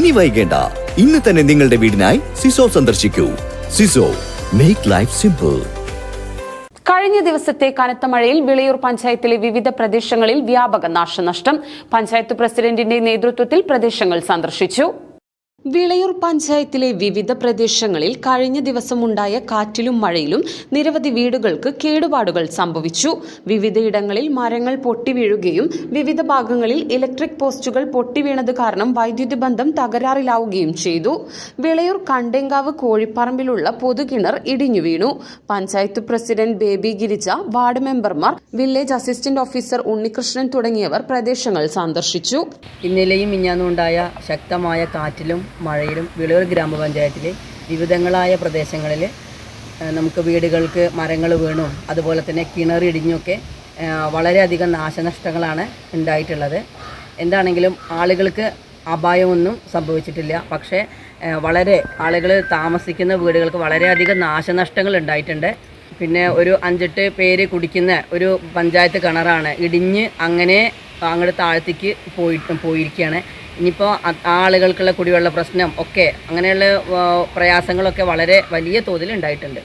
ഇനി വൈകേണ്ട, ഇന്ന് തന്നെ നിങ്ങളുടെ വീടിനായി സിസോ സന്ദർശിക്കൂ. സിസോ, മേക്ക് ലൈഫ് സിമ്പിൾ. കഴിഞ്ഞ ദിവസത്തെ കനത്ത മഴയിൽ വിളയൂർ പഞ്ചായത്തിലെ വിവിധ പ്രദേശങ്ങളിൽ വ്യാപക നാശനഷ്ടം. പഞ്ചായത്ത് പ്രസിഡന്റിന്റെ നേതൃത്വത്തിൽ പ്രദേശങ്ങൾ സന്ദർശിച്ചു. വിളയൂർ പഞ്ചായത്തിലെ വിവിധ പ്രദേശങ്ങളിൽ കഴിഞ്ഞ ദിവസമുണ്ടായ കാറ്റിലും മഴയിലും നിരവധി വീടുകൾക്ക് കേടുപാടുകൾ സംഭവിച്ചു. വിവിധയിടങ്ങളിൽ മരങ്ങൾ പൊട്ടിവീഴുകയും വിവിധ ഭാഗങ്ങളിൽ ഇലക്ട്രിക് പോസ്റ്റുകൾ പൊട്ടിവീണത് കാരണം വൈദ്യുതി ബന്ധം തകരാറിലാവുകയും ചെയ്തു. വിളയൂർ കണ്ടേങ്കാവ് കോഴിപ്പറമ്പിലുള്ള പൊതുകിണർ ഇടിഞ്ഞു വീണു. Panchayat president baby Girija, ward മെമ്പർമാർ, വില്ലേജ് അസിസ്റ്റന്റ് ഓഫീസർ ഉണ്ണികൃഷ്ണൻ തുടങ്ങിയവർ പ്രദേശങ്ങൾ സന്ദർശിച്ചു. ഇന്നലെയും മിഞ്ഞാന്നുണ്ടായ ശക്തമായ കാറ്റിലും മഴയിലും വിളയൂർ ഗ്രാമപഞ്ചായത്തിലെ വിവിധങ്ങളായ പ്രദേശങ്ങളിൽ നമുക്ക് വീടുകൾക്ക് മരങ്ങൾ വീണും അതുപോലെ തന്നെ കിണറിടിഞ്ഞൊക്കെ വളരെയധികം നാശനഷ്ടങ്ങളാണ് ഉണ്ടായിട്ടുള്ളത്. എന്താണെങ്കിലും ആളുകൾക്ക് അപായമൊന്നും സംഭവിച്ചിട്ടില്ല. പക്ഷേ വളരെ ആളുകൾ താമസിക്കുന്ന വീടുകൾക്ക് വളരെയധികം നാശനഷ്ടങ്ങൾ ഉണ്ടായിട്ടുണ്ട്. പിന്നെ ഒരു 5-8 പേര് കുടിക്കുന്ന ഒരു പഞ്ചായത്ത് കിണറാണ് ഇടിഞ്ഞ് അങ്ങനെ അങ്ങോട്ട് താഴത്തേക്ക് പോയിരിക്കുകയാണ്. ഇനിയിപ്പോൾ ആളുകൾക്കുള്ള കുടിവെള്ള പ്രശ്നം ഒക്കെ അങ്ങനെയുള്ള പ്രയാസങ്ങളൊക്കെ വളരെ വലിയ തോതിൽ ഉണ്ടായിട്ടുണ്ട്.